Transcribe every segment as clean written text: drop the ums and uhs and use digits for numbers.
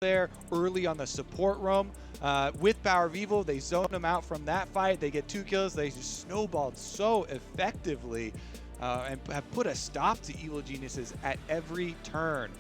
there early on the support roam. With Power of Evil, they zoned him out from that fight. They get 2 kills. They just snowballed so effectively and have put a stop to Evil Geniuses at every turn.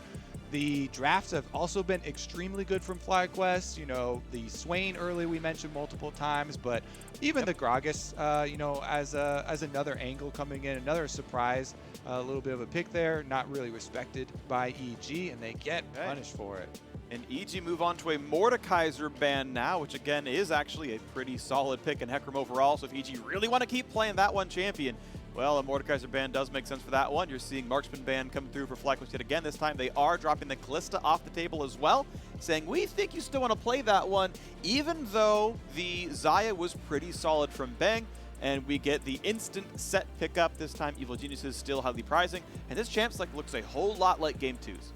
The drafts have also been extremely good from FlyQuest. You know, the Swain early we mentioned multiple times, but even the Gragas, you know, as another angle coming in, another surprise, a little bit of a pick there, not really respected by EG, and they get punished for it. And EG move on to a Mordekaiser ban now, which again is actually a pretty solid pick in Hecarim overall. So if EG really want to keep playing that one champion, well, a Mordekaiser ban does make sense for that one. You're seeing Marksman ban coming through for FlyQuest yet again. This time they are dropping the Callista off the table as well, saying we think you still want to play that one, even though the Xayah was pretty solid from Bang. And we get the instant set pickup. This time Evil Geniuses still highly prizing. And this champ select looks a whole lot like Game 2's.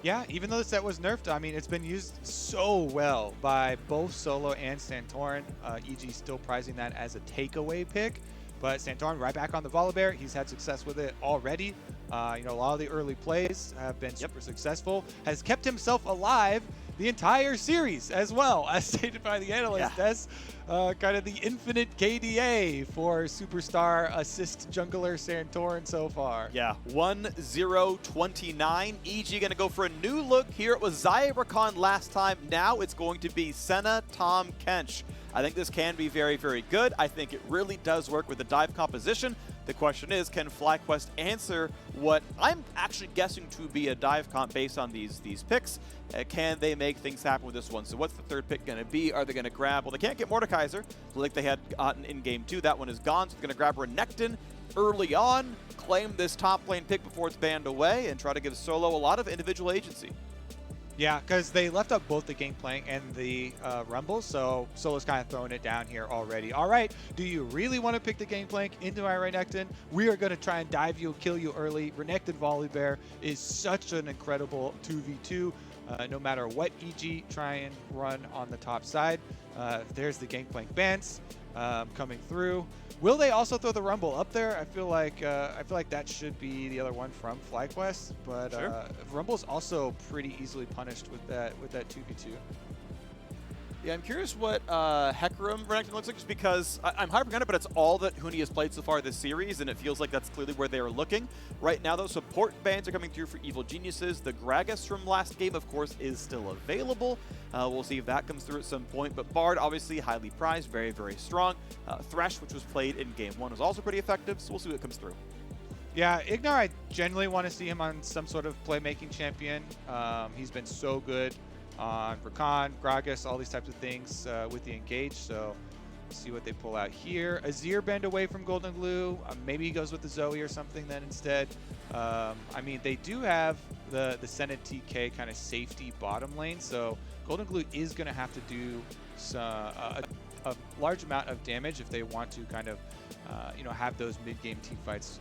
Yeah, even though the set was nerfed, I mean, it's been used so well by both Solo and Santorin. EG still prizing that as a takeaway pick. But Santorin right back on the Volibear. He's had success with it already. You know, a lot of the early plays have been super successful. Has kept himself alive the entire series as well, as stated by the analyst. That's kind of the infinite KDA for superstar assist jungler Santorin so far. Yeah, 1-0-29. EG going to go for a new look here. It was Xayah Rakan last time. Now it's going to be Senna Tahm Kench. I think this can be very, very good. I think it really does work with the dive composition. The question is, can FlyQuest answer what I'm actually guessing to be a dive comp based on these picks? Can they make things happen with this one? So what's the third pick going to be? Are they going to grab? Well, they can't get Mordekaiser like they had gotten in Game 2. That one is gone. So they're going to grab Renekton early on, claim this top lane pick before it's banned away, and try to give Solo a lot of individual agency. Yeah, because they left up both the Gangplank and the Rumble, so Solo's kind of throwing it down here already. All right, do you really want to pick the Gangplank into my Renekton? We are going to try and dive you, kill you early. Renekton Volibear is such an incredible 2v2. No matter what EG try and run on the top side. There's the Gangplank bans coming through. Will they also throw the Rumble up there? I feel like that should be the other one from FlyQuest, but Rumble's also pretty easily punished with that 2v2. Yeah, I'm curious what Hecarim Renekton looks like, just because I'm hyping on it, but it's all that Huni has played so far this series, and it feels like that's clearly where they are looking. Right now, though, support bans are coming through for Evil Geniuses. The Gragas from last game, of course, is still available. We'll see if that comes through at some point, but Bard, obviously, highly prized, very, very strong. Thresh, which was played in Game 1, was also pretty effective, so we'll see what comes through. Yeah, Ignar, I generally want to see him on some sort of playmaking champion. He's been so good on Rakan, Gragas, all these types of things with the Engage, so see what they pull out here. Azir banned away from Golden Glue. Maybe he goes with the Zoe or something then instead. I mean, they do have the Senna TK kind of safety bottom lane, so Golden Glue is going to have to do a large amount of damage if they want to kind of, you know, have those mid-game team fights.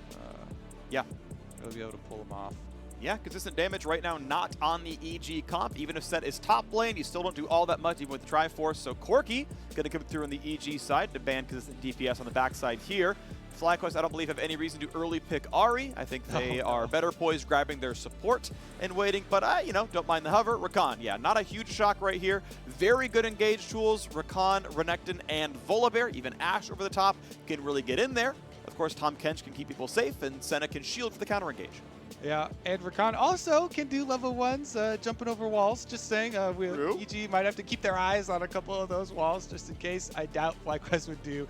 Really be able to pull them off. Yeah, consistent damage right now, not on the EG comp. Even if Set is top lane, you still don't do all that much, even with the Triforce. So Corki going to come through on the EG side to ban consistent DPS on the backside here. FlyQuest, I don't believe, have any reason to early pick Ahri. I think they are better poised, grabbing their support and waiting. But I, you know, don't mind the hover. Rakan, yeah, not a huge shock right here. Very good engage tools. Rakan, Renekton, and Volibear. Even Ashe over the top can really get in there. Of course, Tahm Kench can keep people safe, and Senna can shield for the counter engage. Yeah, and Rakan also can do level 1s, jumping over walls. Just saying, EG might have to keep their eyes on a couple of those walls just in case. I doubt FlyQuest would do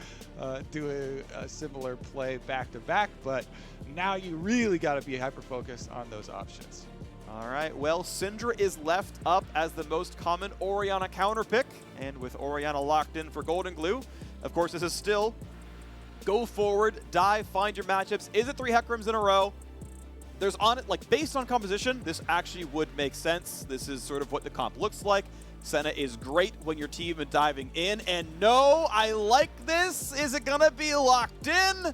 a similar play back-to-back, but now you really got to be hyper-focused on those options. All right, well, Syndra is left up as the most common Orianna counter pick, and with Orianna locked in for Golden Glue, of course, this is still go forward, dive, find your matchups. Is it 3 Hecarims in a row? There's on it, like, based on composition, this actually would make sense. This is sort of what the comp looks like. Senna is great when your team is diving in, and no, I like this. Is it gonna be locked in?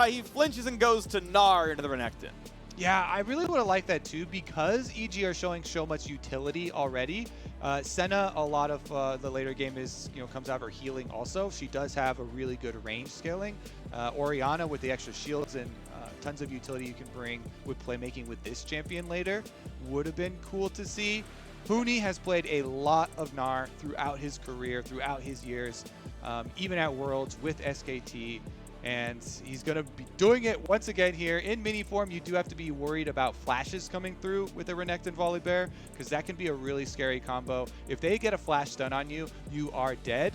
He flinches and goes to Gnar into the Renekton. Yeah, I really would have liked that too, because EG are showing so much utility already. Senna, a lot of the later game is, you know, comes out of her healing also. She does have a really good range scaling. Orianna with the extra shields and tons of utility you can bring with playmaking with this champion later would have been cool to see. Huni has played a lot of Gnar throughout his career, throughout his years, even at Worlds with SKT. And he's going to be doing it once again here. In mini form, you do have to be worried about flashes coming through with a Renekton Volibear, because that can be a really scary combo. If they get a flash stun on you, you are dead.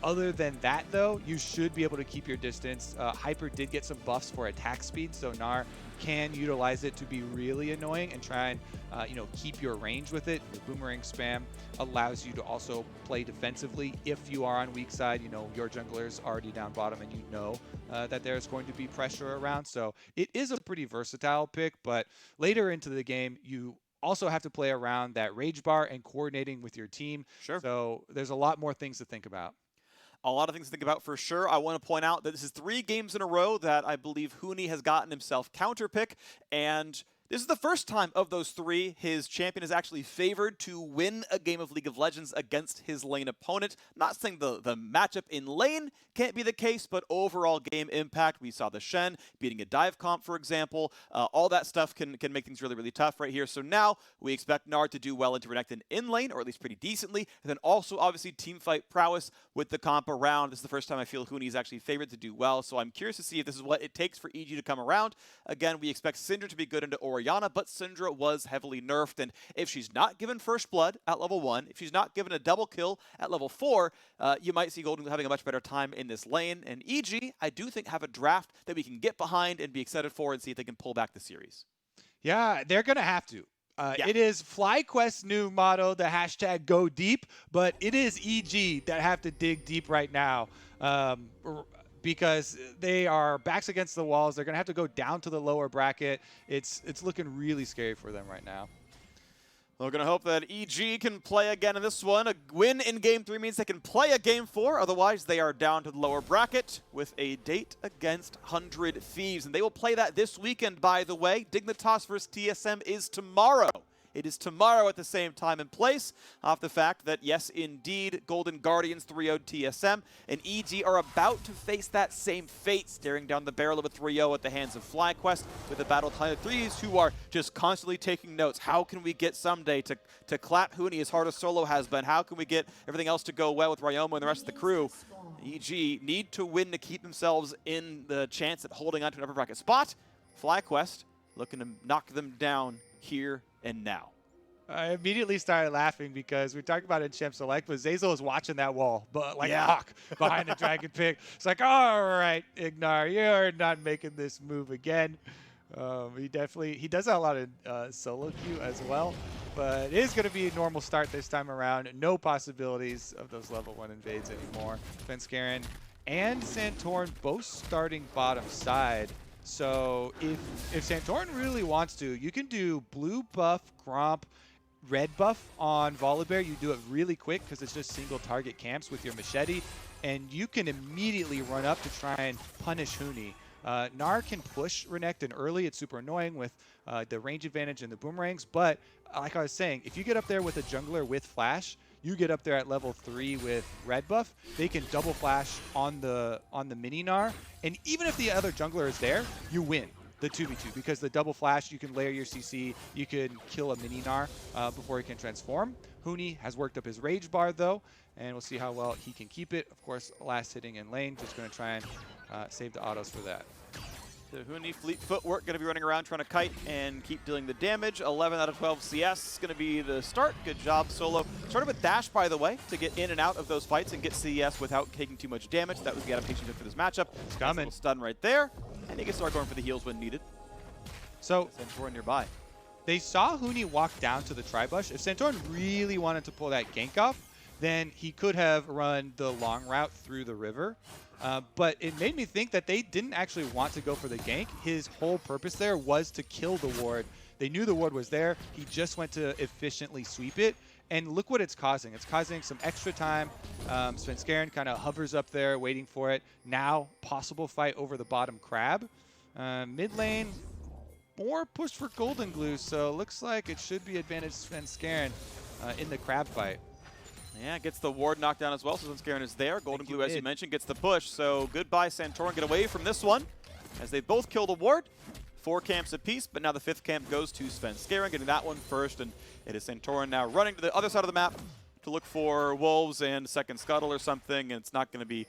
Other than that, though, you should be able to keep your distance. Hyper did get some buffs for attack speed, so Gnar can utilize it to be really annoying and try and keep your range with it. Your boomerang spam allows you to also play defensively if you are on weak side. Your jungler's already down bottom and that there's going to be pressure around. So it is a pretty versatile pick, but later into the game, you also have to play around that rage bar and coordinating with your team. Sure. So there's a lot more things to think about. A lot of things to think about for sure. I want to point out that this is 3 games in a row that I believe Huni has gotten himself counter pick, and this is the first time of those 3 his champion is actually favored to win a game of League of Legends against his lane opponent. Not saying the matchup in lane can't be the case, but overall game impact. We saw the Shen beating a dive comp, for example. All that stuff can make things really, really tough right here. So now we expect Gnar to do well into Renekton in lane, or at least pretty decently. And then also, obviously, teamfight prowess with the comp around. This is the first time I feel Huni is actually favored to do well. So I'm curious to see if this is what it takes for EG to come around. Again, we expect Syndra to be good into Orianna, but Syndra was heavily nerfed, and if she's not given first blood at level 1, if she's not given a double kill at level 4, you might see Golden having a much better time in this lane. And EG, I do think, have a draft that we can get behind and be excited for and see if they can pull back the series. Yeah, they're going to have to. It is FlyQuest's new motto, the hashtag go deep, but it is EG that have to dig deep right now. Because they are backs against the walls. They're going to have to go down to the lower bracket. It's looking really scary for them right now. We're going to hope that EG can play again in this one. A win in Game 3 means they can play a Game 4. Otherwise, they are down to the lower bracket with a date against 100 Thieves. And they will play that this weekend, by the way. Dignitas versus TSM is tomorrow. It is tomorrow at the same time and place, off the fact that, yes, indeed, Golden Guardians 3-0'd TSM, and EG are about to face that same fate, staring down the barrel of a 3-0 at the hands of FlyQuest, with the Battle Time of Threes, who are just constantly taking notes. How can we get someday to clap Huni as hard as Solo has been? How can we get everything else to go well with Ryomo and the rest of the crew? EG need to win to keep themselves in the chance at holding on to an upper bracket spot. FlyQuest looking to knock them down here and now. I immediately started laughing because we talked about it in Champ Select, but Zeyzal is watching that wall, but like a hawk behind the Dragon Pick. It's like, all right, Ignar, you're not making this move again. He does a lot of solo queue as well, but it is going to be a normal start this time around. No possibilities of those level 1 invades anymore. Svenskeren and Santorin both starting bottom side. So if Santorin really wants to, you can do blue buff, Gromp, red buff on Volibear. You do it really quick because it's just single target camps with your machete, and you can immediately run up to try and punish Huni. Gnar can push Renekton early. It's super annoying with the range advantage and the boomerangs, but like I was saying, if you get up there with a jungler with flash, you get up there at level 3 with red buff, they can double flash on the mini Gnar, and even if the other jungler is there, you win the 2v2 because the double flash, you can layer your CC, you can kill a mini Gnar before he can transform. Huni has worked up his rage bar though, and we'll see how well he can keep it. Of course, last hitting in lane, just going to try and save the autos for that. The Huni fleet footwork going to be running around trying to kite and keep dealing the damage. 11 out of 12 CS is going to be the start. Good job, Solo. Started with dash, by the way, to get in and out of those fights and get CS without taking too much damage. That was the adaptation for this matchup. It's coming. Stun right there. And he can start going for the heals when needed. So Santorin nearby. They saw Huni walk down to the Tribush. If Santorin really wanted to pull that gank off, then he could have run the long route through the river. But it made me think that they didn't actually want to go for the gank. His whole purpose there was to kill the ward. They knew the ward was there. He just went to efficiently sweep it. And look what it's causing. It's causing some extra time. Svenskeren kind of hovers up there waiting for it. Now, possible fight over the bottom crab. Mid lane, more push for Golden Glue. So looks like it should be advantage Svenskeren in the crab fight. Yeah, gets the ward knocked down as well, so Svenskeren is there. Golden Glue, as you mentioned, gets the push. So goodbye, Santorin. Get away from this one as they both kill the ward. 4 camps apiece, but now the 5th camp goes to Svenskeren, getting that one first, and it is Santorin now running to the other side of the map to look for Wolves and Second Scuttle or something, and it's not going to be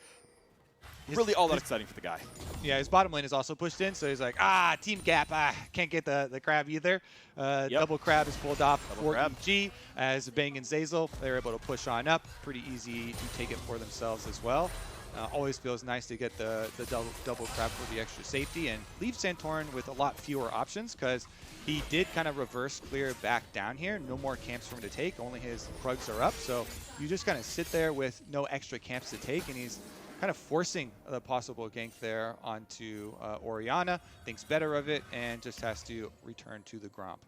really all that exciting for the guy. Yeah, his bottom lane is also pushed in, so he's like, team gap, can't get the crab either. Double crab is pulled off for ENG as Bang and Zazel, they're able to push on up. Pretty easy to take it for themselves as well. Always feels nice to get the double crab for the extra safety and leave Santorin with a lot fewer options because he did kind of reverse clear back down here. No more camps for him to take, only his Krugs are up. So you just kind of sit there with no extra camps to take, and he's kind of forcing the possible gank there onto Orianna, thinks better of it, and just has to return to the Gromp.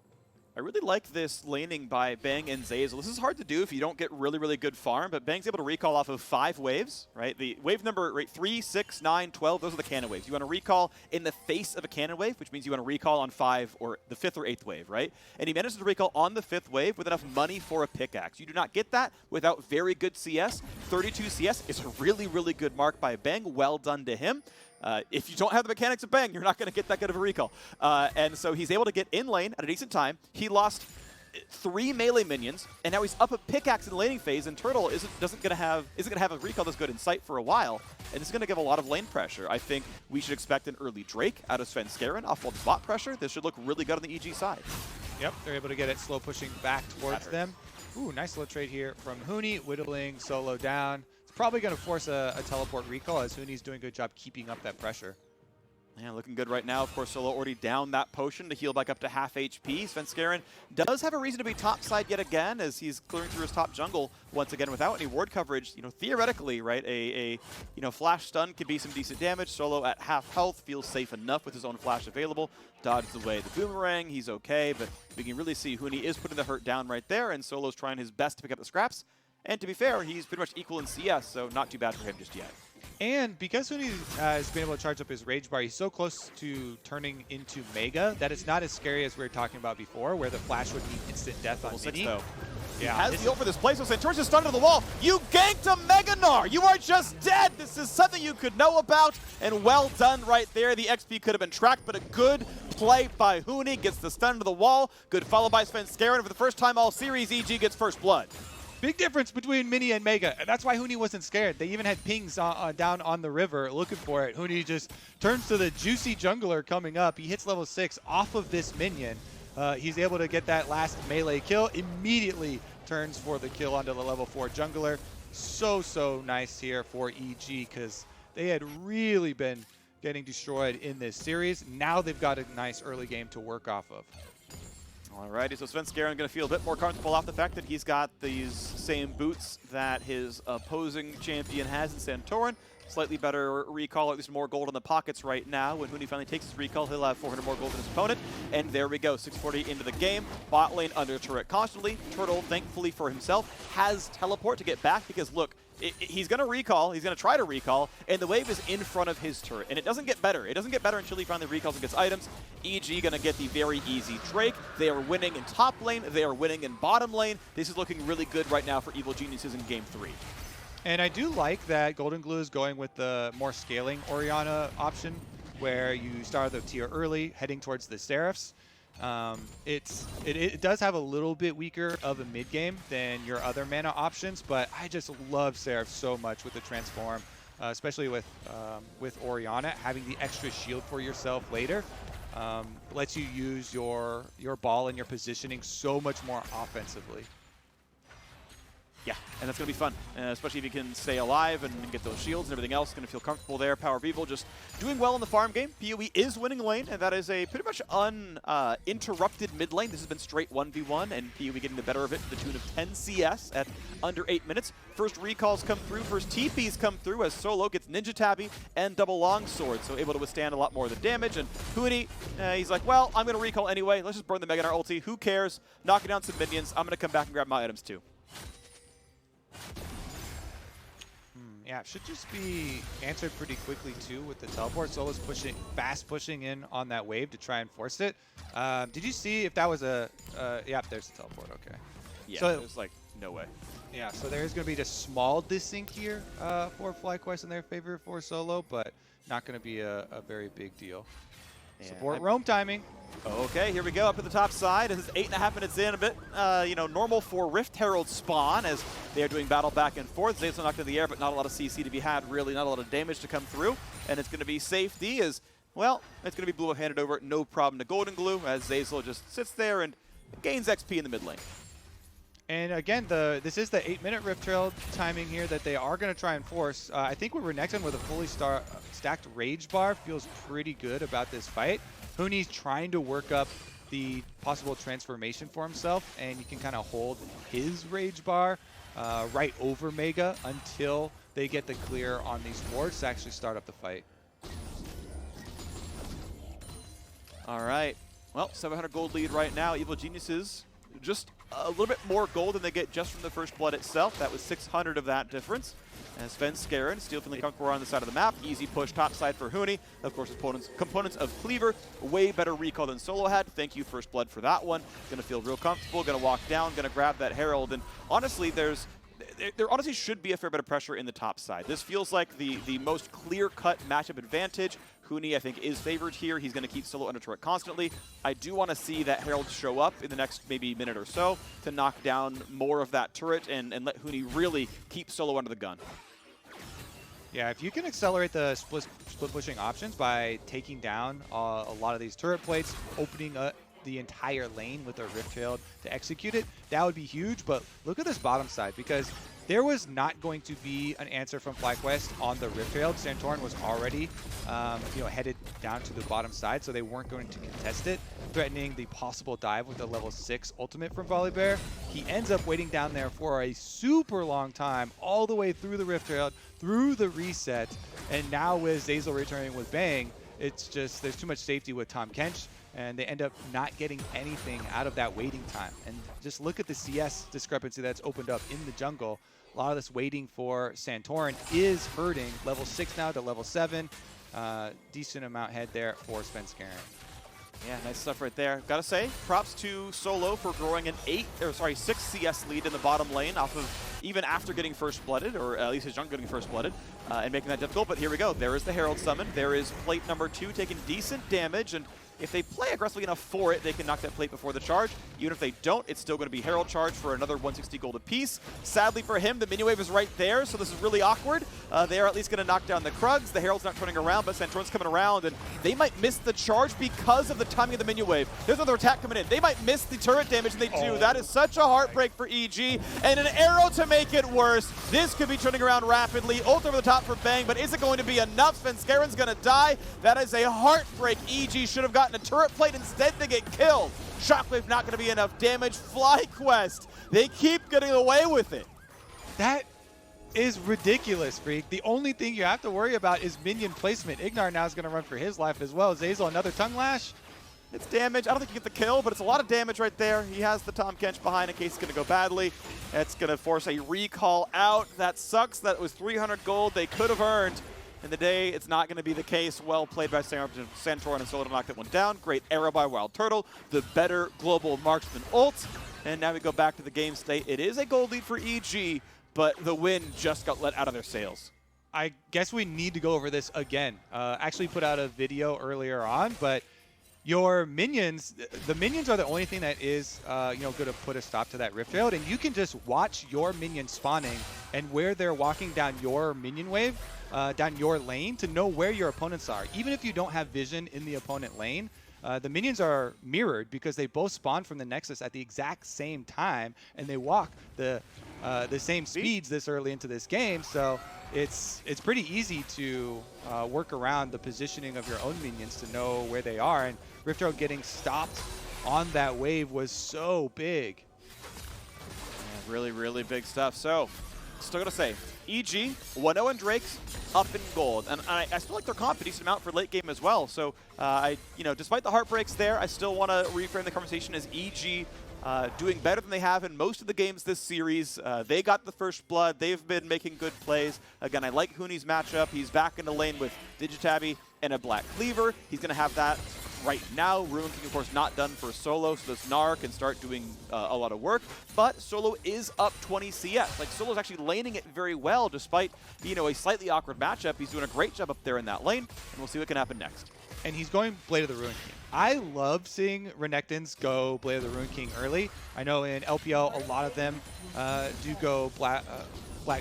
I really like this laning by Bang and Zazel. This is hard to do if you don't get really, really good farm, but Bang's able to recall off of 5 waves, right? The wave number, right, 3, 6, 9, 12, those are the cannon waves. You want to recall in the face of a cannon wave, which means you want to recall on 5 or the 5th or 8th wave, right? And he manages to recall on the 5th wave with enough money for a pickaxe. You do not get that without very good CS. 32 CS is a really, really good mark by Bang. Well done to him. If you don't have the mechanics of Bang, you're not going to get that good of a recall. And so he's able to get in lane at a decent time. He lost 3 melee minions, and now he's up a pickaxe in the laning phase, and Turtle isn't going to have a recall that's good in sight for a while, and it's going to give a lot of lane pressure. I think we should expect an early Drake out of Svenskeren off all the bot pressure. This should look really good on the EG side. Yep, they're able to get it slow pushing back towards them. Ooh, nice little trade here from Huni, whittling Solo down. Probably going to force a teleport recall as Huni's doing a good job keeping up that pressure. Yeah, looking good right now. Of course, Solo already down that potion to heal back up to half HP. Svenskeren does have a reason to be topside yet again as he's clearing through his top jungle once again without any ward coverage. You know, theoretically, right, a flash stun could be some decent damage. Solo at half health feels safe enough with his own flash available. Dodges away the boomerang. He's okay, but we can really see Huni is putting the hurt down right there, and Solo's trying his best to pick up the scraps. And to be fair, he's pretty much equal in CS, so not too bad for him just yet. And because Huni has been able to charge up his Rage Bar, he's so close to turning into Mega that it's not as scary as we were talking about before, where the Flash would mean instant death on Mini. Yeah, he has the ult for this play, so Santorin's just stunned to the wall. You ganked a Meganar! You are just dead! This is something you could know about, and well done right there. The XP could have been tracked, but a good play by Huni. Gets the stun to the wall. Good follow by Svenskeren. For the first time all series, EG gets first blood. Big difference between Mini and Mega. That's why Huni wasn't scared. They even had pings down on the river looking for it. Huni just turns to the juicy jungler coming up. He hits level 6 off of this minion. He's able to get that last melee kill. Immediately turns for the kill onto the level 4 jungler. So nice here for EG because they had really been getting destroyed in this series. Now they've got a nice early game to work off of. Alrighty, so Svenskeren going to feel a bit more comfortable off the fact that he's got these same boots that his opposing champion has in Santorin. Slightly better recall, at least more gold in the pockets right now. When Huni finally takes his recall, he'll have 400 more gold than his opponent. And there we go, 640 into the game. Bot lane under turret constantly. Turtle, thankfully for himself, has teleport to get back because, look, he's going to recall, he's going to try to recall, and the wave is in front of his turret. And it doesn't get better. It doesn't get better until he finally recalls and gets items. EG going to get the very easy Drake. They are winning in top lane. They are winning in bottom lane. This is looking really good right now for Evil Geniuses in Game 3. And I do like that Golden Glue is going with the more scaling Orianna option, where you start the tier early, heading towards the Seraphs. It does have a little bit weaker of a mid game than your other mana options, but I just love Seraph so much with the transform, especially with Orianna having the extra shield for yourself later. Lets you use your ball and your positioning so much more offensively. Yeah, and that's going to be fun, especially if you can stay alive and get those shields and everything else. Going to feel comfortable there. Power of Evil just doing well in the farm game. PoE is winning lane, and that is a pretty much uninterrupted mid lane. This has been straight 1v1, and PoE getting the better of it to the tune of 10 CS at under 8 minutes. First recalls come through, first TPs come through as Solo gets Ninja Tabby and double longsword, so able to withstand a lot more of the damage. And Huni, he's like, well, I'm going to recall anyway. Let's just burn the Meganar ulti. Who cares? Knocking down some minions. I'm going to come back and grab my items too. Yeah, it should just be answered pretty quickly too with the teleport. Solo's fast pushing in on that wave to try and force it. Did you see if that was a? Yeah, there's the teleport. Okay. Yeah, so there's like no way. Yeah, so there's going to be just small desync here for FlyQuest in their favor for Solo, but not going to be a very big deal. Support roam timing. Okay, here we go, up at the top side. This is 8.5 minutes in, a bit, normal for Rift Herald spawn as they are doing battle back and forth. Zayzal knocked in the air, but not a lot of CC to be had, really, not a lot of damage to come through. And it's going to be safety as, well, it's going to be Blue handed over, no problem to Golden Glue, as Zayzal just sits there and gains XP in the mid lane. And again, this is the 8-minute Rift Herald timing here that they are going to try and force. I think what we're next on with a fully stacked Rage Bar feels pretty good about this fight. Huni's trying to work up the possible transformation for himself, and you can kind of hold his Rage Bar right over Mega until they get the clear on these wards to actually start up the fight. All right. Well, 700 gold lead right now. Evil Geniuses just a little bit more gold than they get just from the first blood itself. That was 600 of that difference. And Sven Skaren still feeling comfortable on the side of the map. Easy push top side for Huni. Of course, components of Cleaver. Way better recall than Solo had. Thank you, First Blood, for that one. Going to feel real comfortable. Going to walk down. Going to grab that Herald. And honestly, there honestly should be a fair bit of pressure in the top side. This feels like the most clear-cut matchup advantage. Huni, I think, is favored here. He's going to keep Solo under turret constantly. I do want to see that Herald show up in the next maybe minute or so to knock down more of that turret and let Huni really keep Solo under the gun. Yeah, if you can accelerate the split pushing options by taking down a lot of these turret plates, opening up the entire lane with a Rift Herald to execute it, that would be huge. But look at this bottom side, because there was not going to be an answer from FlyQuest on the Rift Herald. Santorin was already headed down to the bottom side, so they weren't going to contest it, threatening the possible dive with a level 6 ultimate from Volibear. He ends up waiting down there for a super long time, all the way through the Rift Herald, through the reset, and now with Zayzal returning with Bang, it's just, there's too much safety with Tahm Kench, and they end up not getting anything out of that waiting time. And just look at the CS discrepancy that's opened up in the jungle. A lot of this waiting for Santorin is hurting. Level 6 now to level 7. Decent amount head there for Sven Skaren. Yeah, nice stuff right there. Gotta say, props to Solo for growing an 6 CS lead in the bottom lane off of even after getting first blooded, or at least his jungle getting first blooded, and making that difficult. But here we go. There is the Herald summon. There is plate number 2 taking decent damage, and if they play aggressively enough for it, they can knock that plate before the charge. Even if they don't, it's still going to be Herald charge for another 160 gold apiece. Sadly for him, the minion wave is right there, so this is really awkward. They are at least going to knock down the Krugs. The Herald's not turning around, but Santorin's coming around, and they might miss the charge because of the timing of the minion wave. There's another attack coming in. They might miss the turret damage, and they do. That is such a heartbreak for EG, and an arrow to make it worse. This could be turning around rapidly. Ult over the top for Bang, but is it going to be enough? Sven Skaren's going to die. That is a heartbreak. EG should have gotten a turret plate. Instead, they get killed. Shockwave not going to be enough damage. FlyQuest, they keep getting away with it. That is ridiculous, Freak. The only thing you have to worry about is minion placement. Ignar now is going to run for his life as well. Zayzal, another tongue lash. It's damage. I don't think you get the kill, but it's a lot of damage right there. He has the Tahm Kench behind in case it's going to go badly. It's going to force a recall out. That sucks. That was 300 gold they could have earned. In the day, it's not going to be the case. Well played by Santorin and Solo to knock that one down. Great arrow by Wild Turtle. The better global marksman ult. And now we go back to the game state. It is a gold lead for EG, but the win just got let out of their sails. I guess we need to go over this again. Actually put out a video earlier on, but your minions, the minions are the only thing that is going to put a stop to that Rift Herald, and you can just watch your minions spawning and where they're walking down your minion wave, down your lane, to know where your opponents are. Even if you don't have vision in the opponent lane, the minions are mirrored because they both spawn from the Nexus at the exact same time, and they walk the same speeds this early into this game. So it's pretty easy to work around the positioning of your own minions to know where they are. And Rift Herald getting stopped on that wave was so big. Yeah, really, really big stuff. So, still gotta say, EG, 1-0 and Drake's up in gold. And I still like their comp a decent amount for late game as well. So, despite the heartbreaks there, I still want to reframe the conversation as EG doing better than they have in most of the games this series. They got the first blood. They've been making good plays. Again, I like Huni's matchup. He's back in the lane with Digitabby and a Black Cleaver. He's going to have that right now. Ruin King, of course, not done for Solo, so this Gnar can start doing a lot of work. But Solo is up 20 CS. Like, Solo's actually laning it very well, despite, you know, a slightly awkward matchup. He's doing a great job up there in that lane, and we'll see what can happen next. And he's going Blade of the Ruin King. I love seeing Renekton's go Blade of the Ruin King early. I know in LPL, a lot of them do go Black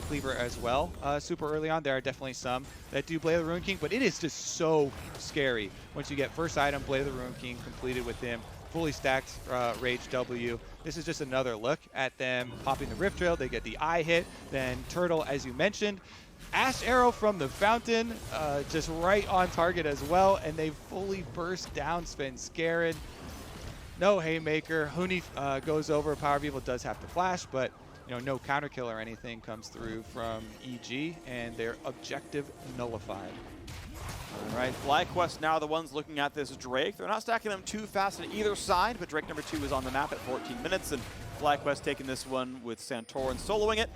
Cleaver as well super early on. There are definitely some that do Blade of the Ruin King, but it is just so scary once you get first item, Blade of the Ruin King completed with him, fully stacked Rage W. This is just another look at them popping the Rift Trail. They get the eye hit, then Turtle, as you mentioned. Ash Arrow from the Fountain, just right on target as well, and they fully burst down Svenskeren. No Haymaker. Huni goes over. Power of Evil does have to flash, but you know, no counter kill or anything comes through from EG, and their objective nullified. All right, FlyQuest now the ones looking at this Drake. They're not stacking them too fast on either side, but Drake number 2 is on the map at 14 minutes, and FlyQuest taking this one with Santorin soloing it.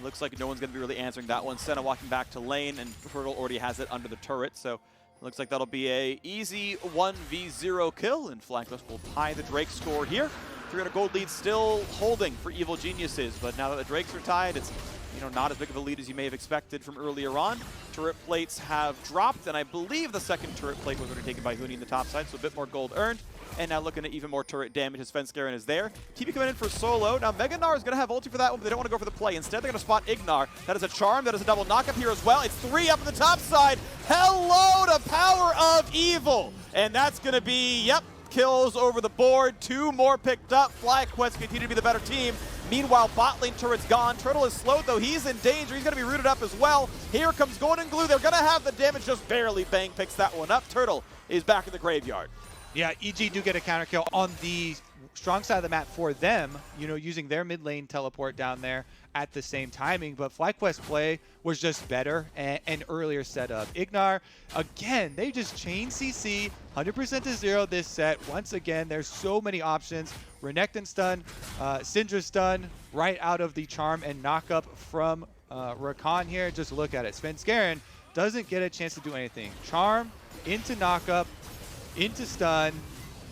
Looks like no one's going to be really answering that one. Senna walking back to lane, and Turtle already has it under the turret, so looks like that'll be a easy 1v0 kill, and FlyQuest will tie the Drake score here. 300 gold lead still holding for Evil Geniuses, but now that the Drakes are tied, it's, you know, not as big of a lead as you may have expected from earlier on. Turret plates have dropped, and I believe the second turret plate was already taken by Huni in the top side, so a bit more gold earned. And now looking at even more turret damage as Svenskeren is there. TP coming in for Solo. Now Mega Gnar is going to have ulti for that one, but they don't want to go for the play. Instead, they're going to spot Ignar. That is a charm. That is a double knockup here as well. It's 3 up on the top side. Hello to Power of Evil. And that's going to be, yep, kills over the board. 2 more picked up. FlyQuest continue to be the better team. Meanwhile, bot lane turret's gone. Turtle is slowed, though. He's in danger. He's going to be rooted up as well. Here comes Golden Glue. They're going to have the damage, just barely. Bang picks that one up. Turtle is back in the graveyard. Yeah, EG do get a counter kill on the strong side of the map for them, you know, using their mid lane teleport down there at the same timing. But FlyQuest play was just better and earlier setup. Ignar, again, they just chain CC 100% to 0 this set. Once again, there's so many options. Renekton stun, Syndra stun, right out of the charm and knockup from Rakan here. Just look at it. Svenskeren doesn't get a chance to do anything. Charm into knockup, into stun.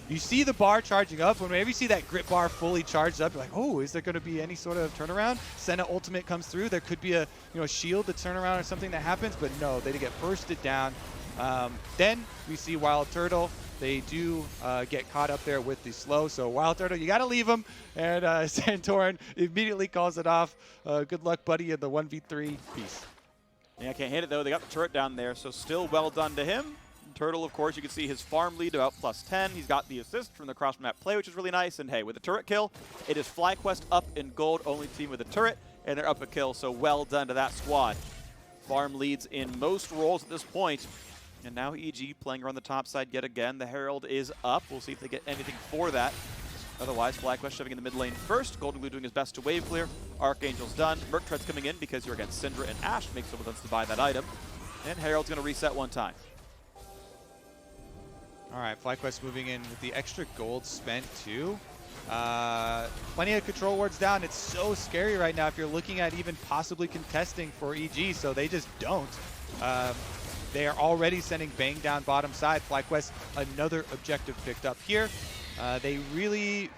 You see the bar charging up. Whenever you see that grip bar fully charged up, you're like, oh, is there going to be any sort of turnaround? Senna ultimate comes through. There could be a shield to turn around or something that happens, but no, they get bursted down. Then we see Wild Turtle. They do get caught up there with the slow. So Wild Turtle, you got to leave him. And Santorin immediately calls it off. Good luck, buddy, in the 1v3 piece. Yeah, can't hit it, though. They got the turret down there, so still well done to him. Turtle, of course, you can see his farm lead about +10. He's got the assist from the cross-map play, which is really nice. And hey, with the turret kill, it is FlyQuest up in gold, only team with a turret, and they're up a kill, so well done to that squad. Farm leads in most roles at this point. And now EG playing around the top side yet again. The Herald is up. We'll see if they get anything for that. Otherwise, FlyQuest shoving in the mid lane first. Golden Glue doing his best to wave clear. Archangel's done. Merc Tread's coming in because you're against Syndra and Ashe. Makes total sense to buy that item. And Herald's going to reset one time. All right, FlyQuest moving in with the extra gold spent too. Plenty of control wards down. It's so scary right now if you're looking at even possibly contesting for EG, so they just don't. They are already sending Bang down bottom side. FlyQuest, another objective picked up here. They really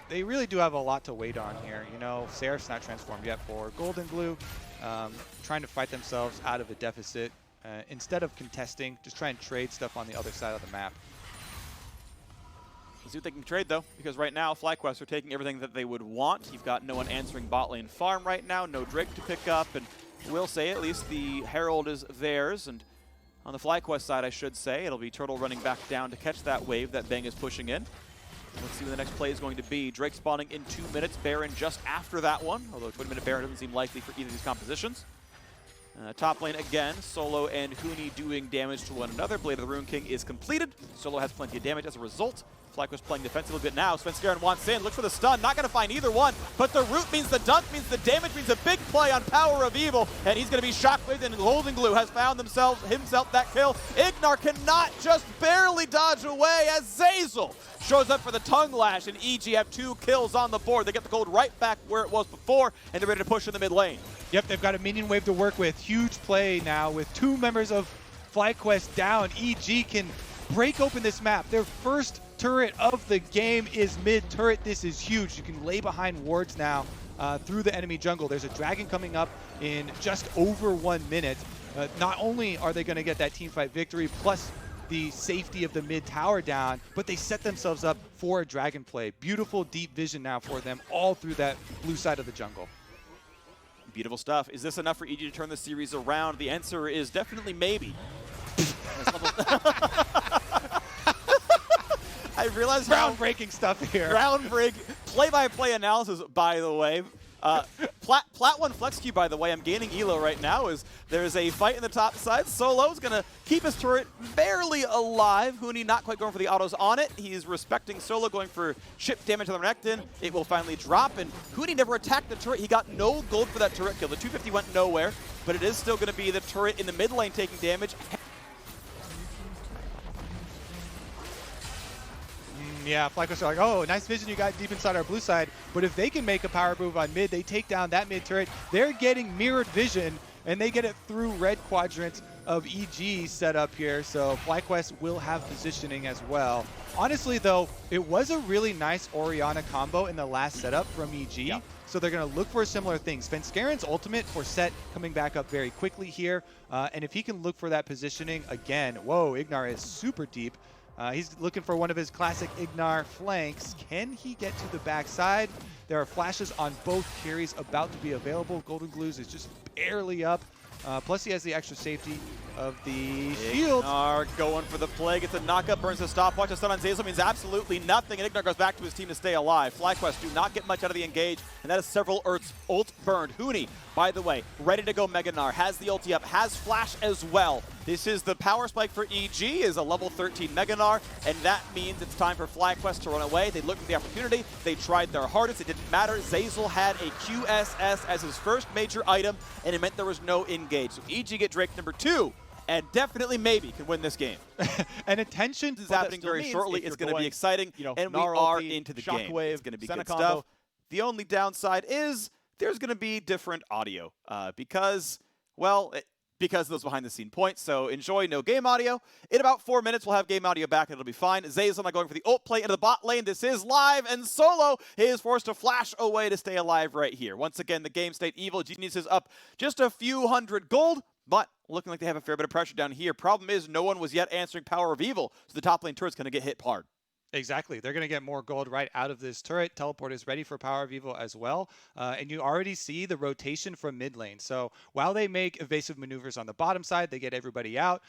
do have a lot to wait on here. You know, Seraph's not transformed yet for Golden Glue. Trying to fight themselves out of a deficit. Instead of contesting, just try and trade stuff on the other side of the map. Let's see what they can trade, though, because right now, FlyQuest are taking everything that they would want. You've got no one answering bot lane farm right now, no Drake to pick up, and we'll say at least the Herald is theirs. And on the FlyQuest side, I should say, it'll be Turtle running back down to catch that wave that Bang is pushing in. Let's see what the next play is going to be. Drake spawning in 2 minutes, Baron just after that one, although 20-minute Baron doesn't seem likely for either of these compositions. Top lane again, Solo and Huni doing damage to one another. Blade of the Ruin King is completed. Solo has plenty of damage as a result. FlyQuest playing defensive a bit now. Svenskeren wants in, looks for the stun, not going to find either one, but the root means the dunk means the damage means a big play on Power of Evil, and he's going to be shockwaved, and Golden Glue has found himself that kill. Ignar cannot just barely dodge away as Zazel shows up for the tongue lash, and EG have 2 kills on the board. They get the gold right back where it was before, and they're ready to push in the mid lane. Yep, they've got a minion wave to work with. Huge play now with 2 members of FlyQuest down. EG can break open this map. Their first turret of the game is mid turret. This is huge. You can lay behind wards now through the enemy jungle. There's a dragon coming up in just over 1 minute. Not only are they going to get that teamfight victory, plus the safety of the mid tower down, but they set themselves up for a dragon play. Beautiful deep vision now for them all through that blue side of the jungle. Beautiful stuff. Is this enough for EG to turn the series around? The answer is definitely maybe. I realized groundbreaking stuff here. Groundbreaking play-by-play analysis, by the way. Plat 1 Flex Q, by the way, I'm gaining elo right now, is there's a fight in the top side. Solo's going to keep his turret barely alive. Huni not quite going for the autos on it. He's respecting Solo, going for chip damage on the Renekton. It will finally drop, and Huni never attacked the turret. He got no gold for that turret kill. The 250 went nowhere, but it is still going to be the turret in the mid lane taking damage. Yeah, FlyQuest are like, oh, nice vision you got deep inside our blue side. But if they can make a power move on mid, they take down that mid turret. They're getting mirrored vision, and they get it through red quadrant of EG set up here. So FlyQuest will have positioning as well. Honestly, though, it was a really nice Orianna combo in the last setup from EG. Yep. So they're going to look for similar things. Svenskaren's ultimate for Set coming back up very quickly here. And if he can look for that positioning again, whoa, Ignar is super deep. He's looking for one of his classic Ignar flanks. Can he get to the backside? There are flashes on both carries about to be available. Golden Glues is just barely up. Plus he has the extra safety of the shield. Ignar going for the play, gets a knockup, burns the stopwatch. A stun on Zeyzal means absolutely nothing, and Ignar goes back to his team to stay alive. FlyQuest do not get much out of the engage, and that is several ult burned. Huni, by the way, ready to go Mega Gnar, has the ulti up, has flash as well. This is the power spike for EG, is a level 13 Mega Gnar, and that means it's time for FlyQuest to run away. They looked for the opportunity, they tried their hardest, it didn't matter. Zeyzal had a QSS as his first major item, and it meant there was no engage. So EG get Drake number 2, and definitely maybe can win this game. And attention is happening very shortly. It's going to be exciting, and we are into the game. It's going to be good stuff. The only downside is there's going to be different audio because, well, because of those behind-the-scene points. So enjoy no game audio. In about 4 minutes, we'll have game audio back, and it'll be fine. Zeyzal not going for the ult play into the bot lane. This is live, and Solo is forced to flash away to stay alive right here. Once again, the game state evil. Genius is up just a few hundred gold, but looking like they have a fair bit of pressure down here. Problem is, no one was yet answering Power of Evil, so the top lane turret's going to get hit hard. Exactly. They're going to get more gold right out of this turret. Teleport is ready for Power of Evil as well. And you already see the rotation from mid lane. So while they make evasive maneuvers on the bottom side, they get everybody out.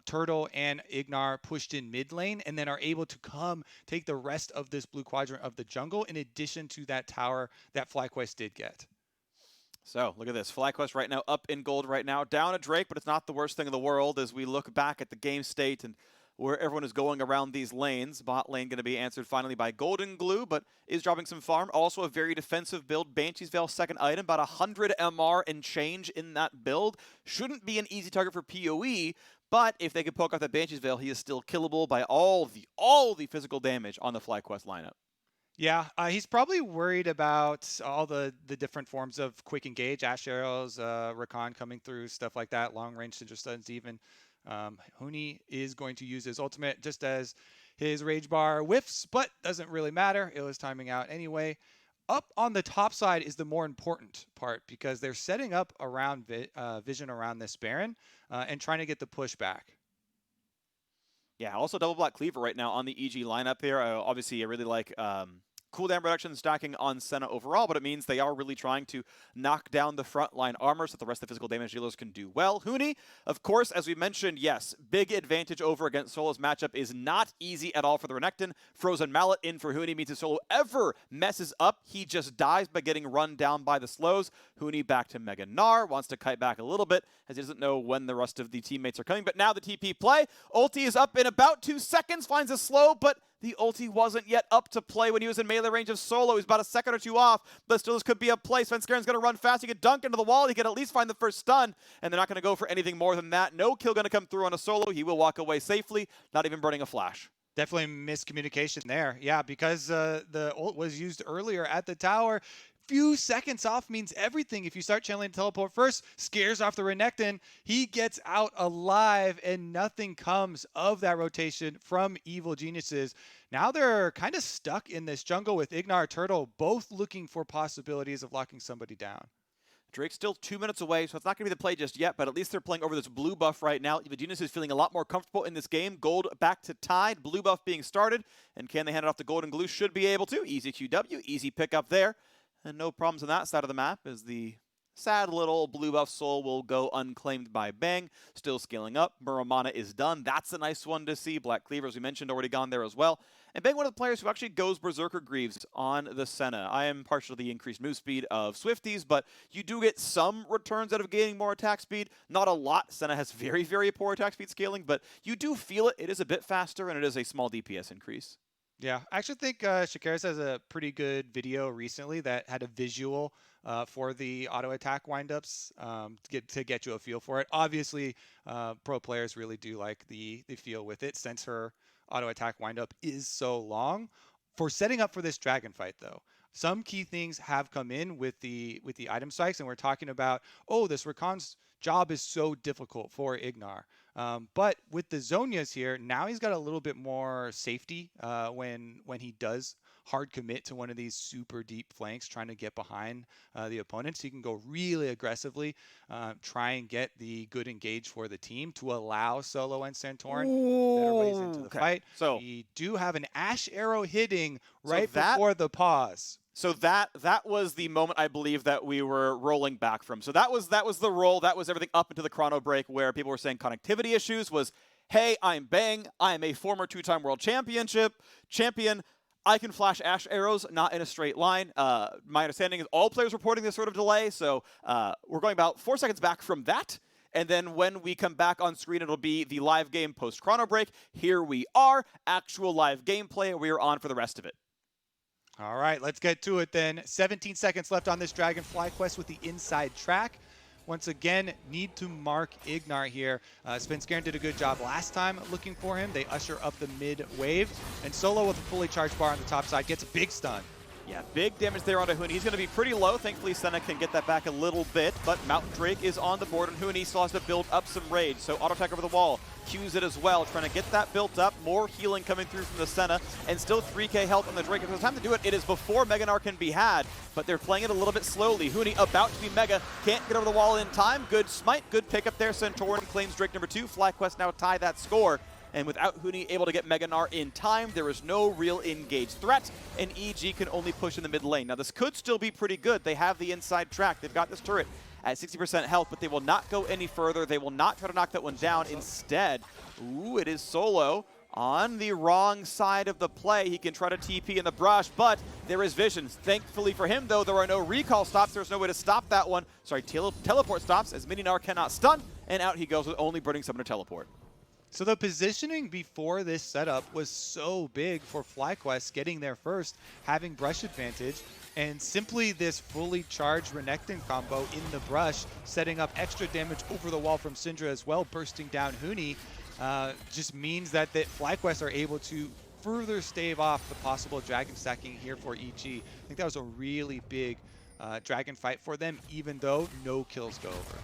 Turtle and Ignar pushed in mid lane and then are able to come take the rest of this blue quadrant of the jungle in addition to that tower that FlyQuest did get. So look at this. FlyQuest right now up in gold right now. Down a Drake, but it's not the worst thing in the world as we look back at the game state and where everyone is going around these lanes. Bot lane going to be answered finally by Golden Glue, but is dropping some farm. Also a very defensive build. Banshee's Veil second item, about 100 MR and change in that build. Shouldn't be an easy target for PoE, but if they can poke off that Banshee's Veil, he is still killable by all the physical damage on the FlyQuest lineup. Yeah, he's probably worried about all the different forms of quick engage, Ash Arrows, Rakan coming through, stuff like that, long range Cinder Stuns even. Huni is going to use his ultimate just as his Rage Bar whiffs, but doesn't really matter. It was timing out anyway. Up on the top side is the more important part because they're setting up around vision around this Baron and trying to get the push back. Yeah, also double black cleaver right now on the EG lineup here. Obviously, I really like cooldown reduction stacking on Senna overall, but it means they are really trying to knock down the frontline armor so that the rest of the physical damage dealers can do well. Huni, of course, as we mentioned, yes, big advantage over against Solo's matchup is not easy at all for the Renekton. Frozen Mallet in for Huni means if Solo ever messes up, he just dies by getting run down by the slows. Huni back to Mega Gnar, wants to kite back a little bit as he doesn't know when the rest of the teammates are coming, but now the TP play. Ulti is up in about 2 seconds, finds a slow, but the ulti wasn't yet up to play when he was in melee range of Solo. He's about a second or two off, but still this could be a play. Svenskaren's going to run fast. He could dunk into the wall. He could at least find the first stun, and they're not going to go for anything more than that. No kill going to come through on a Solo. He will walk away safely, not even burning a flash. Definitely miscommunication there. Yeah, because the ult was used earlier at the tower. few seconds off means everything. If you start channeling teleport first, scares off the Renekton. He gets out alive, and nothing comes of that rotation from Evil Geniuses. Now they're kind of stuck in this jungle with Ignar, Turtle, both looking for possibilities of locking somebody down. Drake's still 2 minutes away, so it's not going to be the play just yet, but at least they're playing over this blue buff right now. Evil Genius is feeling a lot more comfortable in this game. Gold back to tied, blue buff being started, and can they hand it off to Golden Glue? Should be able to. Easy QW, easy pick up there, and no problems on that side of the map as the sad little blue buff soul will go unclaimed by Bang. Still scaling up. Muramana is done. That's a nice one to see. Black Cleaver, as we mentioned, already gone there as well. And Bang, one of the players who actually goes Berserker Greaves on the Senna. I am partial to the increased move speed of Swifties, but you do get some returns out of gaining more attack speed. Not a lot. Senna has very, very poor attack speed scaling, but you do feel it. It is a bit faster, and it is a small DPS increase. Yeah, I actually think Shakaris has a pretty good video recently that had a visual for the auto attack windups to get you a feel for it. Obviously, pro players really do like the feel with it since her auto attack windup is so long. For setting up for this dragon fight, though, some key things have come in with the item spikes, and we're talking about, oh, this Rakan's job is so difficult for Ignar. But with the Zhonya's here, now he's got a little bit more safety when he does hard commit to one of these super deep flanks, trying to get behind the opponent. So he can go really aggressively, try and get the good engage for the team to allow Solo and Santorin better ways into the fight. So we do have an Ash Arrow hitting right before the pause. So that was the moment, I believe, that we were rolling back from. So that was the roll. That was everything up into the chrono break where people were saying connectivity issues was, hey, I'm Bang. I am a former 2-time world champion. I can flash Ash arrows, not in a straight line. My understanding is all players reporting this sort of delay. So we're going about 4 seconds back from that. And then when we come back on screen, it'll be the live game post-chrono break. Here we are, actual live gameplay. We are on for the rest of it. All right, let's get to it then. 17 seconds left on this Dragon FlyQuest with the inside track. Once again, need to mark Ignar here. Svenskeren did a good job last time looking for him. They usher up the mid wave. And Solo with a fully charged bar on the top side gets a big stun. Yeah, big damage there onto Huni. He's going to be pretty low. Thankfully, Senna can get that back a little bit, but Mountain Drake is on the board, and Huni still has to build up some rage. So auto attack over the wall, cues it as well, trying to get that built up. More healing coming through from the Senna, and still 3k health on the Drake. If there's time to do it, it is before Mega Gnar can be had, but they're playing it a little bit slowly. Huni about to be Mega, can't get over the wall in time. Good smite, good pickup there. Santorin claims Drake number 2. FlyQuest now tie that score. And without Huni able to get Mega Gnar in time, there is no real engaged threat, and EG can only push in the mid lane. Now, this could still be pretty good. They have the inside track. They've got this turret at 60% health, but they will not go any further. They will not try to knock that one down. Instead, ooh, it is Solo on the wrong side of the play. He can try to TP in the brush, but there is vision. Thankfully for him, though, there are no recall stops. There's no way to stop that one. Sorry, teleport stops, as Mininar cannot stun, and out he goes with only Burning Summon to teleport. So the positioning before this setup was so big for FlyQuest getting there first, having brush advantage, and simply this fully charged Renekton combo in the brush, setting up extra damage over the wall from Syndra as well, bursting down Huni, just means that the FlyQuest are able to further stave off the possible dragon stacking here for EG. I think that was a really big dragon fight for them, even though no kills go over.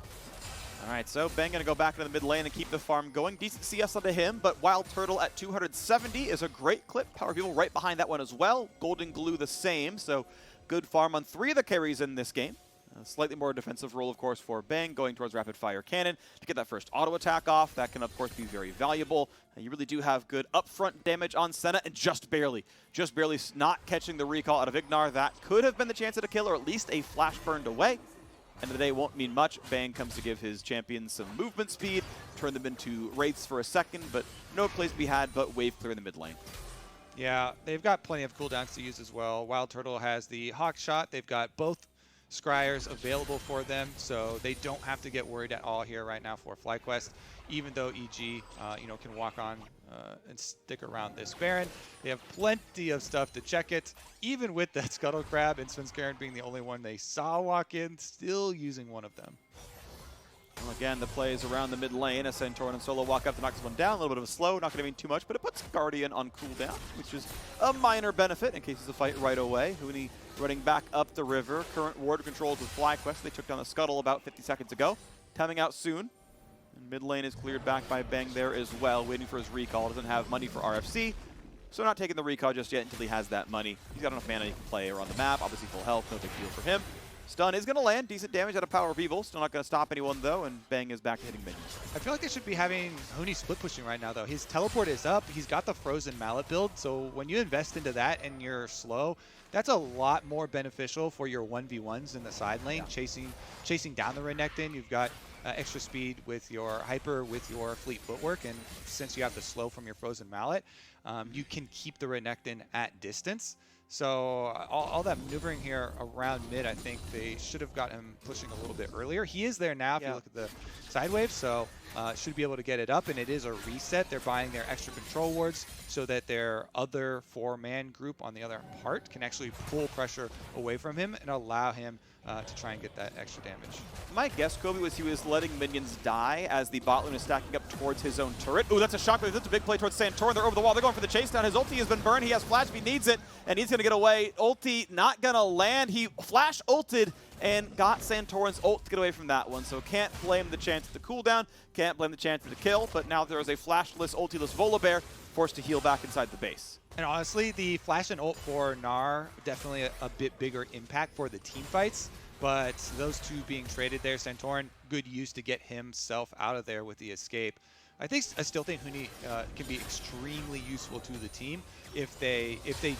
All right, so Bang going to go back into the mid lane and keep the farm going. Decent CS onto him, but Wild Turtle at 270 is a great clip. Power People right behind that one as well. Golden Glue the same, so good farm on 3 of the carries in this game. A slightly more defensive role, of course, for Bang, going towards Rapid Fire Cannon to get that first auto attack off. That can, of course, be very valuable. And you really do have good upfront damage on Senna, and just barely not catching the recall out of Ignar. That could have been the chance at a kill, or at least a flash burned away. End of the day won't mean much. Bang comes to give his champions some movement speed, turn them into wraiths for a second, but no place to be had but wave clear in the mid lane. Yeah, they've got plenty of cooldowns to use as well. Wild Turtle has the Hawk Shot. They've got both Scryers available for them, so they don't have to get worried at all here right now for FlyQuest, even though EG can walk on and stick around this Baron. They have plenty of stuff to check it, even with that Scuttle Crab and Svenskeren being the only one they saw walk in, still using one of them. Well, again, the play is around the mid lane as Santorin and Solo walk up to knock this one down. A little bit of a slow, not going to mean too much, but it puts Guardian on cooldown, which is a minor benefit in case it's a fight right away. Huni running back up the river. Current ward controls with FlyQuest. They took down the Scuttle about 50 seconds ago. Timing out soon. And mid lane is cleared back by Bang there as well, waiting for his recall. Doesn't have money for RFC, so not taking the recall just yet until he has that money. He's got enough mana he can play around the map. Obviously full health, no big deal for him. Stun is going to land. Decent damage out of Power of Evil. Still not going to stop anyone, though, and Bang is back to hitting minions. I feel like they should be having Huni split pushing right now, though. His teleport is up. He's got the Frozen Mallet build, so when you invest into that and you're slow, that's a lot more beneficial for your 1v1s in the side lane, chasing down the Renekton. You've got extra speed with your Hyper, with your Fleet Footwork, and since you have the slow from your Frozen Mallet, you can keep the Renekton at distance. So all that maneuvering here around mid, I think they should have got him pushing a little bit earlier. He is there now if you look at the side wave, so should be able to get it up, and it is a reset. They're buying their extra control wards so that their other 4-man group on the other part can actually pull pressure away from him and allow him to try and get that extra damage. My guess, Kobe, was he was letting minions die as the bot lane is stacking up towards his own turret. Ooh, that's a shockwave. That's a big play towards Santorin. They're over the wall. They're going for the chase down. His ulti has been burned. He has flash if he needs it, and he's going to get away. Ulti not going to land. He flash ulted and got Santorin's ult to get away from that one. So can't blame the chance of the cooldown, can't blame the chance of the kill, but now there is a flashless, ultiless Volibear forced to heal back inside the base. And honestly, the flash and ult for Gnar, definitely a bit bigger impact for the team fights. But those two being traded there, Santorin, good use to get himself out of there with the escape. I still think Huni can be extremely useful to the team if they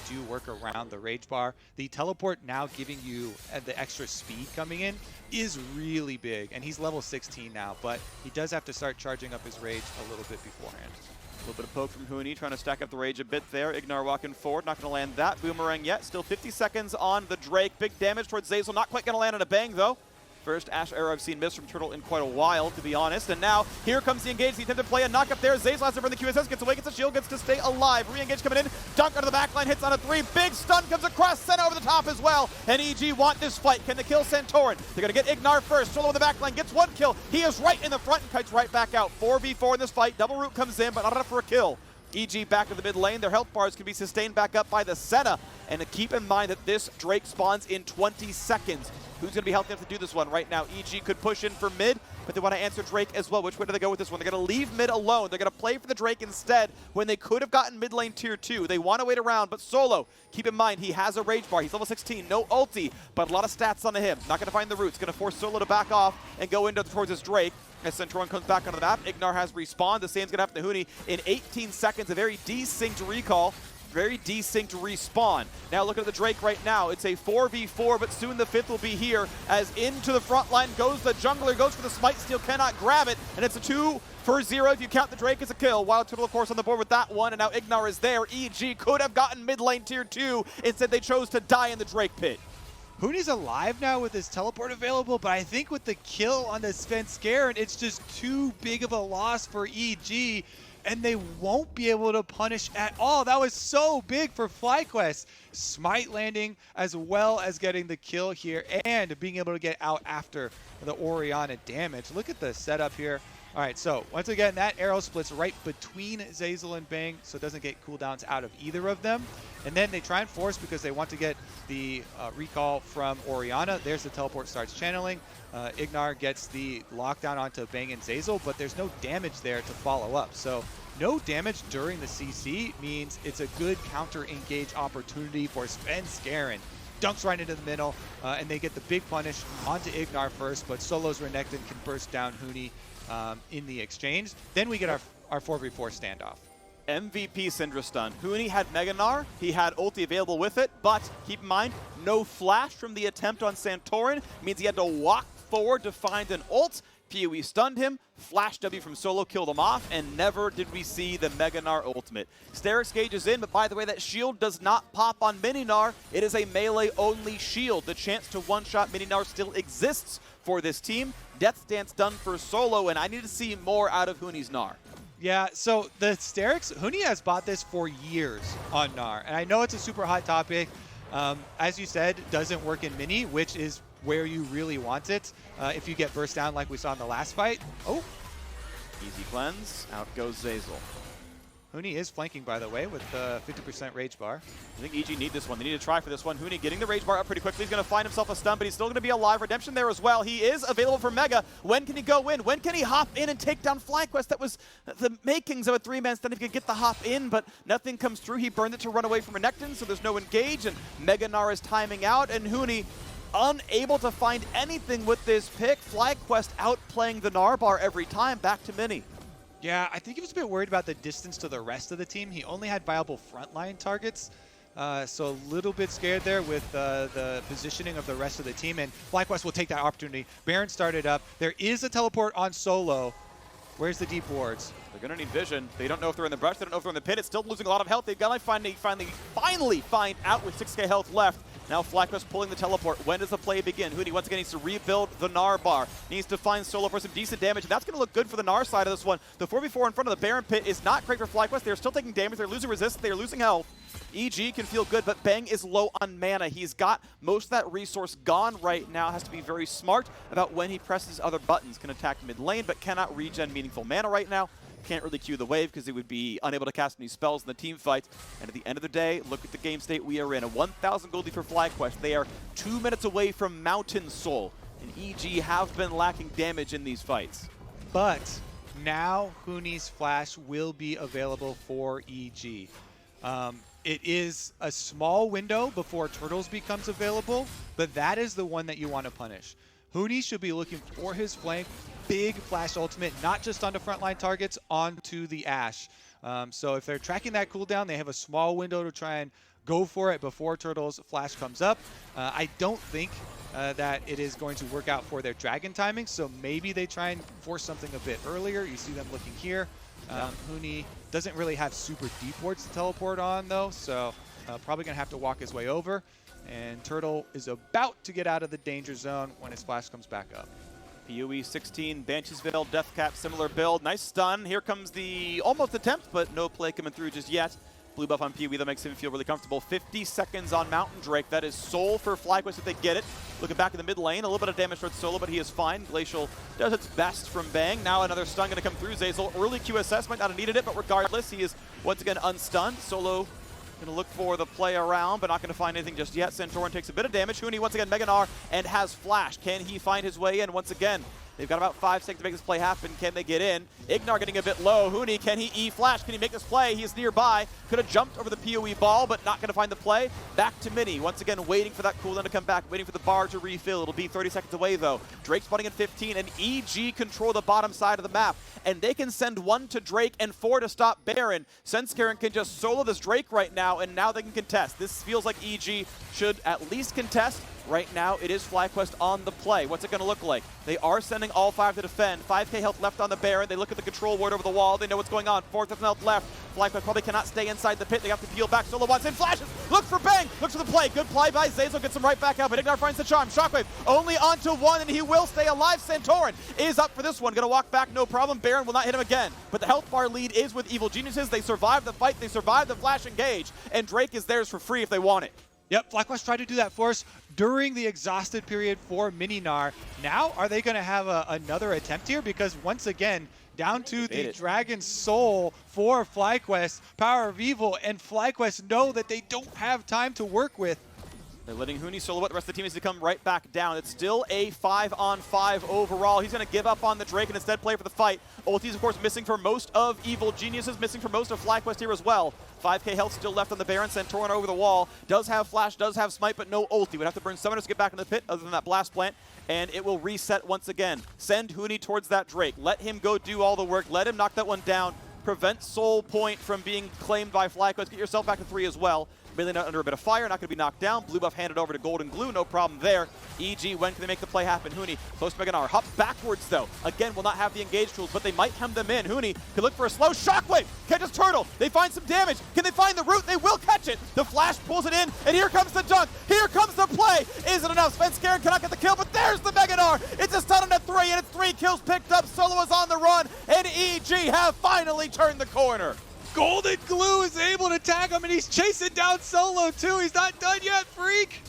do work around the rage bar. The teleport now giving you the extra speed coming in is really big, and he's level 16 now, but he does have to start charging up his rage a little bit beforehand. A little bit of poke from Huni, trying to stack up the rage a bit there. Ignar walking forward, not going to land that boomerang yet. Still 50 seconds on the Drake. Big damage towards Zeyzal, not quite going to land on a Bang, though. First Ash arrow I've seen miss from Turtle in quite a while, to be honest. And now, here comes the engage. The attempt to play a knock up there. Zeyzal has to burn the QSS, gets away, gets a shield, gets to stay alive. Re-engage coming in. Dunk under the backline, hits on a 3. Big stun comes across, sent over the top as well. And EG want this fight. Can they kill Santorin? They're going to get Ignar first. Solo in the backline, gets 1 kill. He is right in the front and kites right back out. 4v4 in this fight. Double root comes in, but not enough for a kill. EG back to the mid lane. Their health bars can be sustained back up by the Senna. And to keep in mind that this Drake spawns in 20 seconds. Who's going to be healthy enough to do this one right now? EG could push in for mid, but they want to answer Drake as well. Which way do they go with this one? They're going to leave mid alone. They're going to play for the Drake instead when they could have gotten mid lane tier 2. They want to wait around, but Solo, keep in mind, he has a rage bar. He's level 16, no ulti, but a lot of stats on him. Not going to find the roots. Going to force Solo to back off and go into towards his Drake. As Santorin comes back onto the map, Ignar has respawned. The same's going to happen to Huni in 18 seconds. A very desynced recall. Very desynced respawn. Now look at the Drake right now. It's a 4v4, but soon the 5th will be here as into the front line goes the jungler, goes for the smite steal, cannot grab it, and it's a 2 for 0 if you count the Drake as a kill. Wild Turtle, of course, on the board with that one, and now Ignar is there. EG could have gotten mid lane tier 2. Instead, they chose to die in the Drake pit. Huni's alive now with his teleport available, but I think with the kill on the Svenskeren, it's just too big of a loss for EG. And they won't be able to punish at all. That was so big for FlyQuest. Smite landing as well as getting the kill here and being able to get out after the Orianna damage. Look at the setup here. All right, so once again, that arrow splits right between Zeyzal and Bang, so it doesn't get cooldowns out of either of them. And then they try and force because they want to get the recall from Orianna. There's the teleport starts channeling. Ignar gets the lockdown onto Bang and Zeyzal, but there's no damage there to follow up. So no damage during the CC means it's a good counter-engage opportunity for Svenskeren. Dunks right into the middle, and they get the big punish onto Ignar first, but Solo's Renekton can burst down Huni in the exchange. Then we get our 4v4 standoff. MVP Syndra stun. Huni had Mega Gnar. He had ulti available with it, but keep in mind, no flash from the attempt on Santorin. Means he had to walk forward to find an ult. PoE stunned him, Flash W from Solo killed him off, and never did we see the Mega Gnar ultimate. Sterix Gage is in, but by the way, that shield does not pop on Mini Gnar. It is a melee-only shield. The chance to one-shot Mini Gnar still exists for this team. Death Dance done for Solo, and I need to see more out of Huni's Gnar. Yeah, so the Sterix, Huni has bought this for years on Gnar, and I know it's a super hot topic. As you said, doesn't work in Mini, which is where you really want it. If you get burst down like we saw in the last fight. Oh, Easy cleanse. Out goes Zeyzal. Huni is flanking, by the way, with 50% rage bar. I think EG need this one. They need to try for this one. Huni getting the rage bar up pretty quickly. He's going to find himself a stun, but he's still going to be alive. Redemption there as well. He is available for Mega. When can he go in? When can he hop in and take down FlyQuest? That was the makings of a 3-man stun if he could get the hop in, but nothing comes through. He burned it to run away from Renekton, so there's no engage, and Mega Gnar is timing out, and Huni unable to find anything with this pick. FlyQuest outplaying the Gnar bar every time. Back to Mini. Yeah, I think he was a bit worried about the distance to the rest of the team. He only had viable frontline targets, so a little bit scared there with the positioning of the rest of the team, and FlyQuest will take that opportunity. Baron started up. There is a teleport on Solo. Where's the deep wards? They're going to need vision. They don't know if they're in the brush. They don't know if they're in the pit. It's still losing a lot of health. They've got to finally find out with 6k health left. Now FlyQuest pulling the teleport. When does the play begin? Huni once again needs to rebuild the Gnar bar. Needs to find Solo for some decent damage, and that's going to look good for the Gnar side of this one. The 4v4 in front of the Baron pit is not great for FlyQuest. They're still taking damage. They're losing resistance. They're losing health. EG can feel good, but Bang is low on mana. He's got most of that resource gone right now. Has to be very smart about when he presses other buttons. Can attack mid lane, but cannot regen meaningful mana right now. Can't really Q the wave because he would be unable to cast any spells in the team fight. And at the end of the day, look at the game state we are in. A 1,000 gold lead for FlyQuest. They are 2 minutes away from Mountain Soul. And EG have been lacking damage in these fights. But now Huni's flash will be available for EG. It is a small window before Turtles becomes available, but that is the one that you want to punish. Huni should be looking for his flank, big flash ultimate, not just onto frontline targets, onto the Ashe. So if they're tracking that cooldown, they have a small window to try and go for it before Turtles' flash comes up. I don't think that it is going to work out for their dragon timing, so maybe they try and force something a bit earlier. You see them looking here. Huni doesn't really have super deep wards to teleport on, though, so probably going to have to walk his way over. And Turtle is about to get out of the danger zone when his flash comes back up. PoE 16, Bansheesville, Deathcap, similar build. Nice stun. Here comes the almost attempt, but no play coming through just yet. Blue buff on PoE that makes him feel really comfortable. 50 seconds on Mountain Drake. That is Soul for FlyQuest if they get it. Looking back in the mid lane, a little bit of damage towards Solo, but he is fine. Glacial does its best from Bang. Now another stun going to come through. Zeyzal, early QSS, might not have needed it, but regardless, he is once again unstunned. Solo going to look for the play around, but not going to find anything just yet. Santorin takes a bit of damage. Huni once again Mega Gnar and has flash. Can he find his way in once again? They've got about 5 seconds to make this play happen. Can they get in? Ignar getting a bit low. Huni, can he E-flash? Can he make this play? He is nearby. Could have jumped over the PoE ball, but not going to find the play. Back to Mini. Once again, waiting for that cooldown to come back. Waiting for the bar to refill. It'll be 30 seconds away, though. Drake spawning in 15, and EG control the bottom side of the map. And they can send 1 to Drake and 4 to stop Baron. Senskaren can just solo this Drake right now, and now they can contest. This feels like EG should at least contest. Right now, it is FlyQuest on the play. What's it going to look like? They are sending all 5 to defend. 5k health left on the Baron. They look at the control ward over the wall. They know what's going on. 4,000 health left. FlyQuest probably cannot stay inside the pit. They have to peel back. Solo wants in. Flashes. Looks for Bang. Looks for the play. Good play by Zeyzal. Gets him right back out. But Ignar finds the charm. Shockwave only onto 1, and he will stay alive. Santorin is up for this one. Going to walk back. No problem. Baron will not hit him again. But the health bar lead is with Evil Geniuses. They survive the fight. They survive the flash engage. And Drake is theirs for free if they want it. Yep, FlyQuest tried to do that for us during the exhausted period for Mini Gnar. Now, are they going to have another attempt here? Because once again, down to the Dragon Soul for FlyQuest, Power of Evil, and FlyQuest know that they don't have time to work with. They're letting Huni solo what the rest of the team needs to come right back down. It's still a 5-on-5 overall. He's going to give up on the Drake and instead play for the fight. Ulti's, of course, missing for most of Evil Geniuses, missing for most of FlyQuest here as well. 5k health still left on the Baron. Santorin over the wall. Does have flash, does have smite, but no ulti. Would have to burn summoners to get back in the pit other than that blast plant. And it will reset once again. Send Huni towards that Drake. Let him go do all the work. Let him knock that one down. Prevent Soul Point from being claimed by FlyQuest. Get yourself back to 3 as well. Melee not under a bit of fire, not going to be knocked down. Blue buff handed over to Golden Glue, no problem there. EG, when can they make the play happen? Huni, close to Mega Gnar. Hop backwards, though. Again, will not have the engage tools, but they might hem them in. Huni can look for a slow shockwave. Catches Turtle. They find some damage. Can they find the root? They will catch it. The flash pulls it in, and here comes the dunk. Here comes the play. Isn't enough. Svenskaren cannot get the kill, but there's the Mega Gnar. It's a stun on a 3, and it's 3 kills picked up. Solo is on the run, and EG have finally turned the corner. Golden Glue is able to tag him, and he's chasing down Solo, too. He's not done yet, Freak.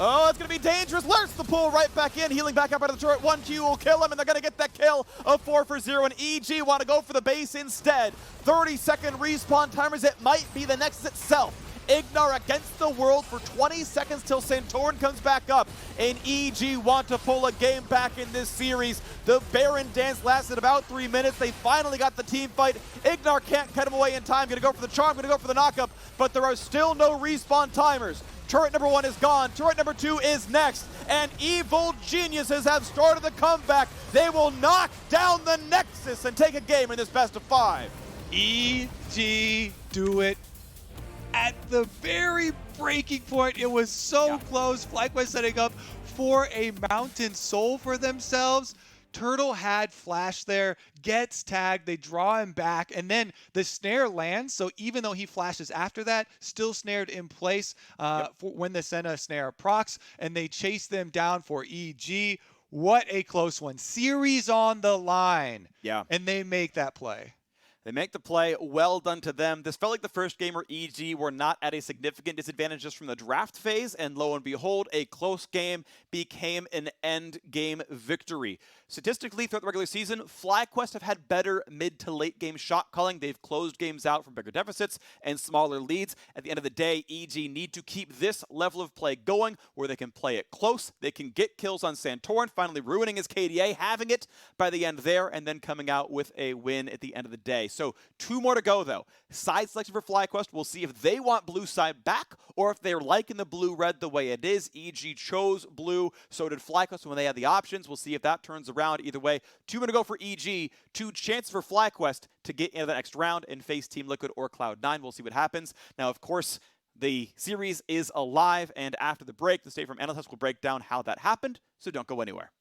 Oh, it's going to be dangerous. Lurks the pull right back in, healing back up out of the turret. 1Q will kill him, and they're going to get that kill of 4 for 0. And EG want to go for the base instead. 30-second respawn timers. It might be the Nexus itself. Ignar against the world for 20 seconds till Santorin comes back up. And EG want to pull a game back in this series. The Baron dance lasted about 3 minutes. They finally got the team fight. Ignar can't cut him away in time. Gonna go for the charm, gonna go for the knockup, but there are still no respawn timers. Turret number 1 is gone. Turret number 2 is next. And evil geniuses have started the comeback. They will knock down the Nexus and take a game in this best of 5. EG do it at the very breaking point. It was so close. FlyQuest setting up for a Mountain Soul for themselves. Turtle had flash there, gets tagged, they draw him back, and then the snare lands, so even though he flashes after that, still snared in place for when the Senna snare procs, and they chase them down for EG. What a close one. Series on the line. Yeah. And they make that play. They make the play, well done to them. This felt like the first game where EG were not at a significant disadvantage just from the draft phase, and lo and behold, a close game became an end game victory. Statistically, throughout the regular season, FlyQuest have had better mid to late game shot calling. They've closed games out from bigger deficits and smaller leads. At the end of the day, EG need to keep this level of play going where they can play it close. They can get kills on Santorin, finally ruining his KDA, having it by the end there, and then coming out with a win at the end of the day. So 2 more to go, though. Side selection for FlyQuest. We'll see if they want blue side back or if they're liking the blue-red the way it is. EG chose blue, so did FlyQuest when they had the options. We'll see if that turns around. Either way, 2 more to go for EG. 2 chances for FlyQuest to get into the next round and face Team Liquid or Cloud9. We'll see what happens. Now, of course, the series is alive, and after the break, the State Farm analyst will break down how that happened, so don't go anywhere.